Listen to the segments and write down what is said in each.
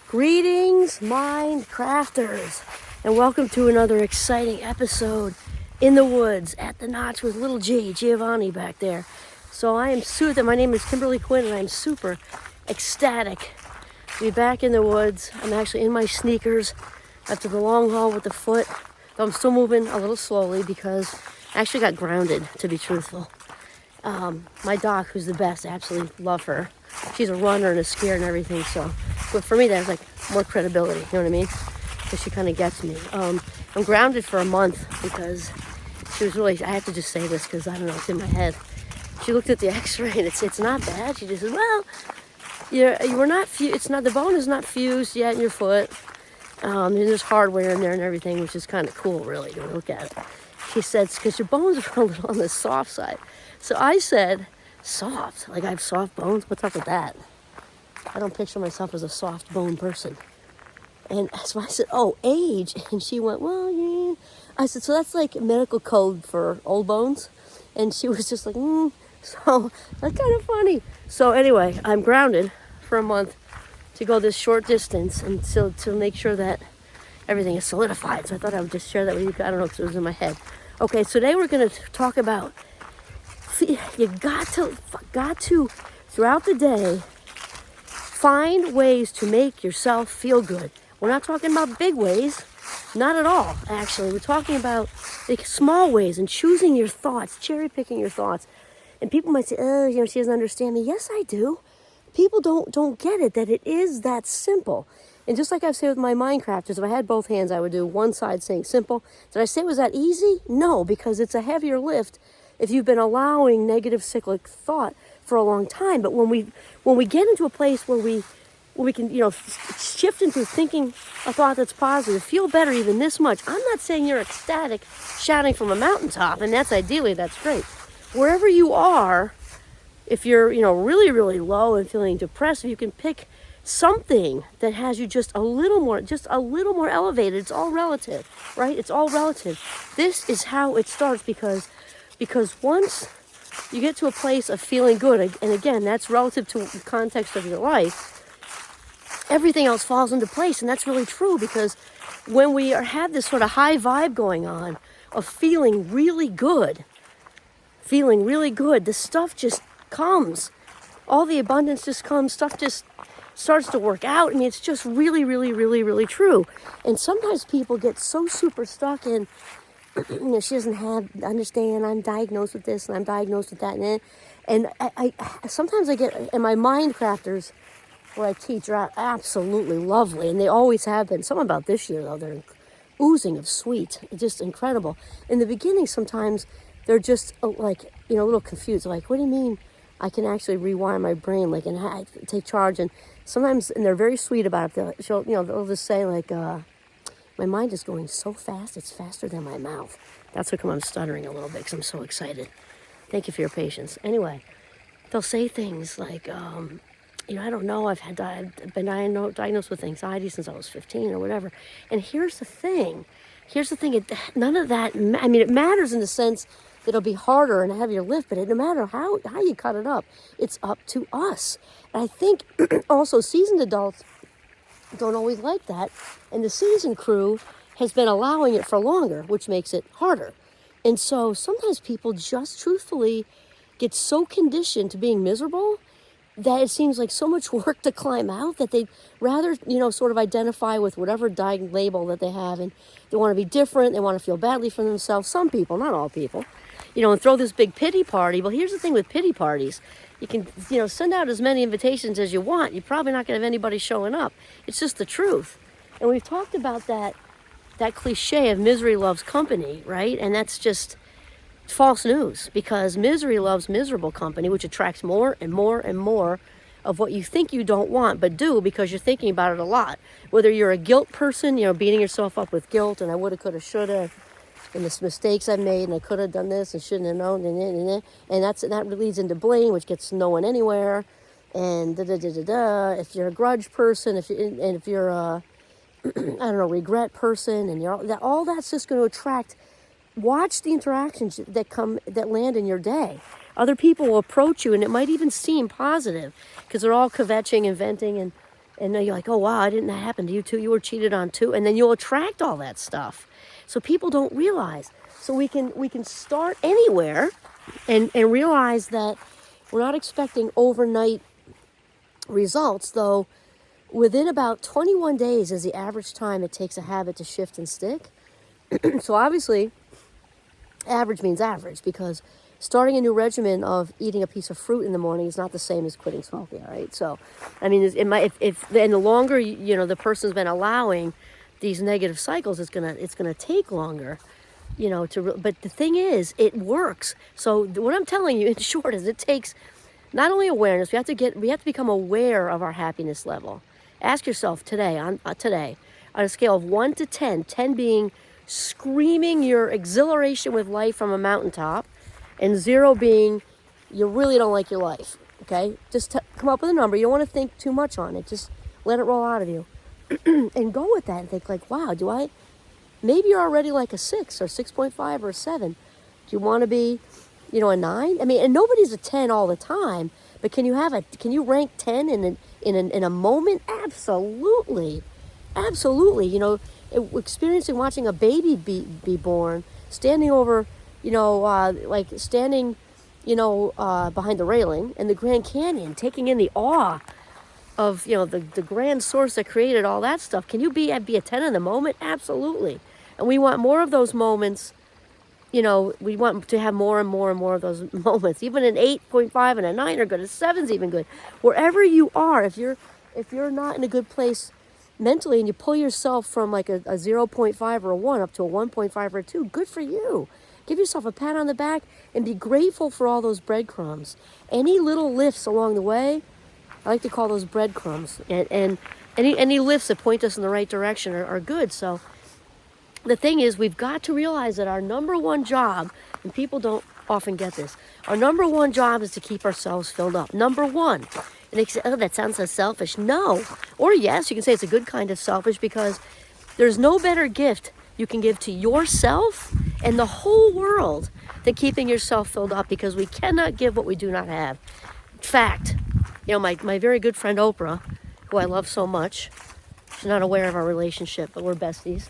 Greetings, mind crafters, and welcome to another exciting episode in the woods at the notch with little G, Giovanni back there. So I am my name is Kimberly Quinn, and I'm super ecstatic to be back in the woods. I'm actually in my sneakers after the long haul with the foot, though I'm still moving a little slowly because I actually got grounded, to be truthful. My doc, who's the best, I absolutely love her. She's a runner and a skier and everything, so, but for me, that's like more credibility, you know what I mean? Because she kind of gets me. I'm grounded for a month because she was really, I have to just say this because I don't know, it's in my head. She looked at the x-ray and it's not bad. She just said, well, you were not, the bone is not fused yet in your foot. And there's hardware in there and everything, which is kind of cool, really, to look at it. She said, it's because your bones are a little on the soft side. So I said, soft? Like I have soft bones? What's up with that? I don't picture myself as a soft bone person. And so I said, oh, age. And she went, well, yeah. I said, so that's like medical code for old bones? And she was just like, So that's kind of funny. So anyway, I'm grounded for a month to go this short distance and to make sure that everything is solidified. So I thought I would just share that with you. I don't know because it was in my head. Okay, so today we're going to talk about, you got to, throughout the day, find ways to make yourself feel good. We're not talking about big ways, not at all, actually. We're talking about like small ways and choosing your thoughts, cherry picking your thoughts. And people might say, oh, she doesn't understand me. Yes, I do. People don't get it, that it is that simple. And just like I've said with my Minecrafters, if I had both hands, I would do one side saying simple. Did I say it was that easy? No, because it's a heavier lift if you've been allowing negative cyclic thought for a long time. But when we get into a place where we can, shift into thinking a thought that's positive, feel better even this much. I'm not saying you're ecstatic, shouting from a mountaintop, and that's great. Wherever you are, if you're, really, really low and feeling depressed, you can pick something that has you just a little more elevated. It's all relative, right? It's all relative. This is how it starts because once you get to a place of feeling good, and again, that's relative to the context of your life, everything else falls into place. And that's really true because when we have this sort of high vibe going on of feeling really good, the stuff just comes. All the abundance just comes. Stuff just starts to work out. I mean, it's just really, really, really, really true. And sometimes people get so super stuck in, she doesn't understand, I'm diagnosed with this and I'm diagnosed with that. And I sometimes I get, and my mind crafters where I teach are absolutely lovely. And they always have been. Something about this year, though, they're oozing of sweet. It's just incredible. In the beginning, sometimes they're just a little confused. Like, what do you mean I can actually rewire my brain, and take charge? And sometimes, and they're very sweet about it. They'll just say, my mind is going so fast, it's faster than my mouth. That's how come I'm stuttering a little bit, because I'm so excited. Thank you for your patience. Anyway, they'll say things like, I don't know, I've been diagnosed with anxiety since I was 15 or whatever. And here's the thing, none of that, it matters in the sense that it'll be harder and a heavier lift, but no matter how you cut it up, it's up to us. And I think also seasoned adults don't always like that, and the seasoned crew has been allowing it for longer, which makes it harder. And so sometimes people just truthfully get so conditioned to being miserable that it seems like so much work to climb out that they'd rather, sort of identify with whatever label that they have, and they want to be different, they want to feel badly for themselves. Some people, not all people, and throw this big pity party. Well, here's the thing with pity parties. You can, send out as many invitations as you want. You're probably not going to have anybody showing up. It's just the truth. And we've talked about that cliche of misery loves company, right? And that's just false news, because misery loves miserable company, which attracts more and more and more of what you think you don't want, but do because you're thinking about it a lot. Whether you're a guilt person, beating yourself up with guilt, and I woulda, coulda, shoulda, and the mistakes I made, and I could have done this and shouldn't have known, and that leads into blame, which gets no one anywhere, and If you're a grudge person, if you're a regret person, and all that's just going to attract. Watch the interactions that land in your day. Other people will approach you, and it might even seem positive because they're all kvetching and venting and And then you're like, oh, wow, didn't that happen to you too? You were cheated on too. And then you'll attract all that stuff. So people don't realize. So we can start anywhere and realize that we're not expecting overnight results, though within about 21 days is the average time it takes a habit to shift and stick. So obviously, average means average, because starting a new regimen of eating a piece of fruit in the morning is not the same as quitting smoking, right? So, I mean, if and the longer the person's been allowing these negative cycles, it's gonna take longer, but the thing is, it works. So what I'm telling you in short is, it takes not only awareness. We have to become aware of our happiness level. Ask yourself today on a scale of 1 to 10, 10 being screaming your exhilaration with life from a mountaintop, and 0 being you really don't like your life. Okay, just come up with a number. You don't want to think too much on it. Just let it roll out of you, and go with that and think like, wow, maybe you're already like a 6 or 6.5 or a 7. Do you want to be, a 9? I mean, and nobody's a 10 all the time, but can you rank 10 in a moment? Absolutely. Experiencing watching a baby be born, standing over, standing, behind the railing in the Grand Canyon, taking in the awe of, the grand source that created all that stuff. Can you be a 10 in the moment? Absolutely. And we want more of those moments. We want to have more and more and more of those moments. Even an 8.5 and a 9 are good. A 7's even good. Wherever you are, if you're not in a good place mentally, and you pull yourself from like a 0.5 or a 1 up to a 1.5 or a 2, good for you. Give yourself a pat on the back and be grateful for all those breadcrumbs. Any little lifts along the way, I like to call those breadcrumbs. And any lifts that point us in the right direction are good. So the thing is, we've got to realize that our number one job, and people don't often get this, our number one job is to keep ourselves filled up. Number one. And they say, oh, that sounds so selfish. No. Or yes, you can say it's a good kind of selfish, because there's no better gift you can give to yourself and the whole world than keeping yourself filled up, because we cannot give what we do not have. Fact, my very good friend Oprah, who I love so much, she's not aware of our relationship, but we're besties.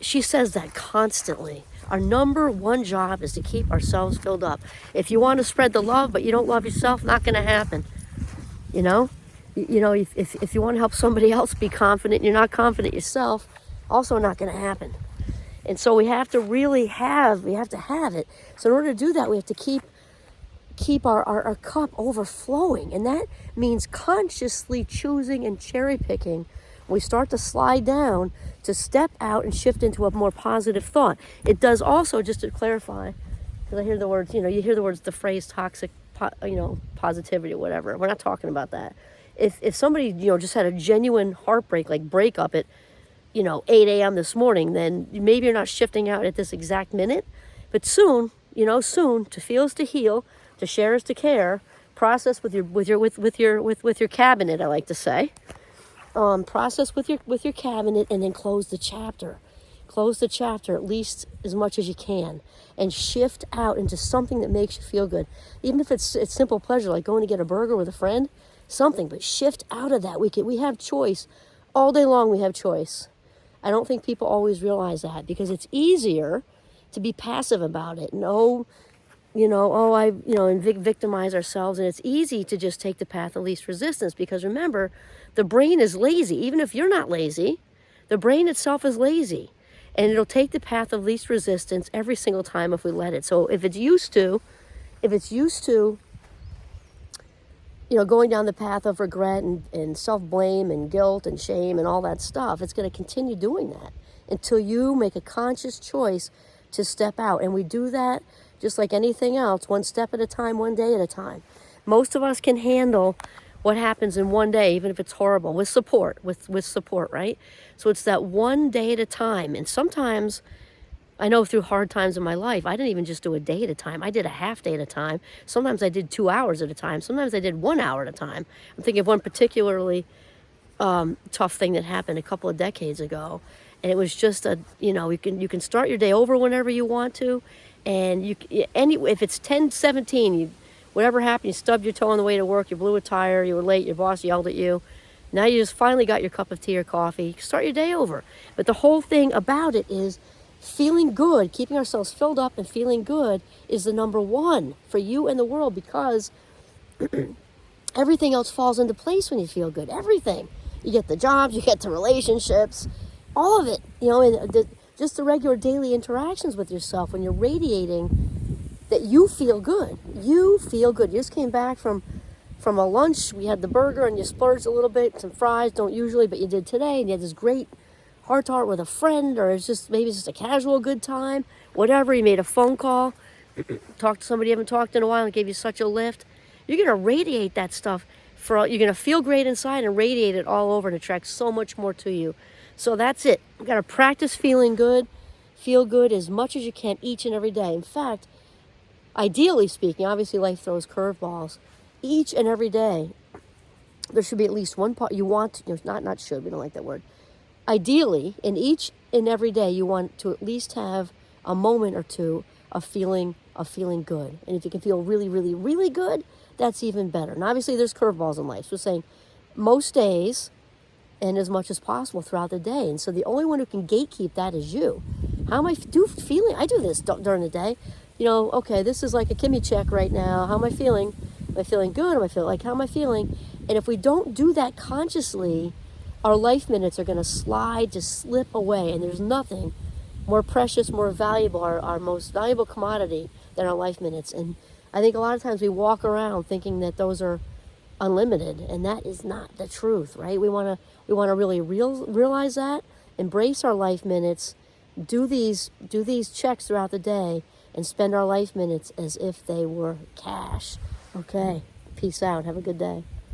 She says that constantly. Our number one job is to keep ourselves filled up. If you want to spread the love, but you don't love yourself, not going to happen. If you want to help somebody else be confident, you're not confident yourself, also not going to happen. And so we have to have it. So in order to do that, we have to keep our cup overflowing. And that means consciously choosing and cherry picking. We start to slide down to step out and shift into a more positive thought. It does also, just to clarify, because I hear the words, you hear the phrase toxic, positivity or whatever. We're not talking about that. If somebody, just had a genuine heartbreak, like breakup at, 8 a.m. this morning, then maybe you're not shifting out at this exact minute, but soon, to feel is to heal, to share is to care. Process with your cabinet, I like to say. Process with your cabinet, and then close the chapter. Close the chapter at least as much as you can, and shift out into something that makes you feel good. Even if it's simple pleasure, like going to get a burger with a friend, something, but shift out of that. We have choice. All day long we have choice. I don't think people always realize that, because it's easier to be passive about it. And victimize ourselves. And it's easy to just take the path of least resistance, because remember, the brain is lazy. Even if you're not lazy, the brain itself is lazy. And it'll take the path of least resistance every single time if we let it. So if it's used to, going down the path of regret and self-blame and guilt and shame and all that stuff, it's going to continue doing that until you make a conscious choice to step out. And we do that just like anything else, one step at a time, one day at a time. Most of us can handle what happens in one day, even if it's horrible, with support, right? So it's that one day at a time. And sometimes, I know through hard times in my life, I didn't even just do a day at a time. I did a half day at a time. Sometimes I did 2 hours at a time. Sometimes I did 1 hour at a time. I'm thinking of one particularly tough thing that happened a couple of decades ago. And it was just you can start your day over whenever you want to. And if it's 10:17, whatever happened, you stubbed your toe on the way to work, you blew a tire, you were late, your boss yelled at you, Now you just finally got your cup of tea or coffee. Start your day over. But the whole thing about it is feeling good, keeping ourselves filled up and feeling good is the number one for you and the world, because everything else falls into place when you feel good. Everything. You get the jobs, you get the relationships, all of it. And just the regular daily interactions with yourself, when you're radiating that you feel good. You feel good. You just came back from a lunch. We had the burger and you splurged a little bit, some fries, don't usually, but you did today, and you had this great heart-to-heart with a friend, or maybe it's just a casual good time, whatever. You made a phone call, talked to somebody you haven't talked in a while and gave you such a lift. You're going to radiate that stuff. You're going to feel great inside and radiate it all over and attract so much more to you. So that's it. You've got to practice feeling good. Feel good as much as you can each and every day. In fact, ideally speaking, obviously life throws curveballs. Each and every day, there should be at least one part you want, not should, we don't like that word. Ideally, in each and every day, you want to at least have a moment or two of feeling good. And if you can feel really, really, really good, that's even better. And obviously, there's curveballs in life. So we're saying most days and as much as possible throughout the day. And so the only one who can gatekeep that is you. How am I feeling? I do this during the day. Okay, this is like a Kimmy check right now. How am I feeling? Am I feeling good? How am I feeling? And if we don't do that consciously, our life minutes are going to slip away. And there's nothing more precious, more valuable, our most valuable commodity than our life minutes. And I think a lot of times we walk around thinking that those are unlimited, and that is not the truth, right? We want to really realize that, embrace our life minutes, do these checks throughout the day, and spend our life minutes as if they were cash. Okay, peace out. Have a good day.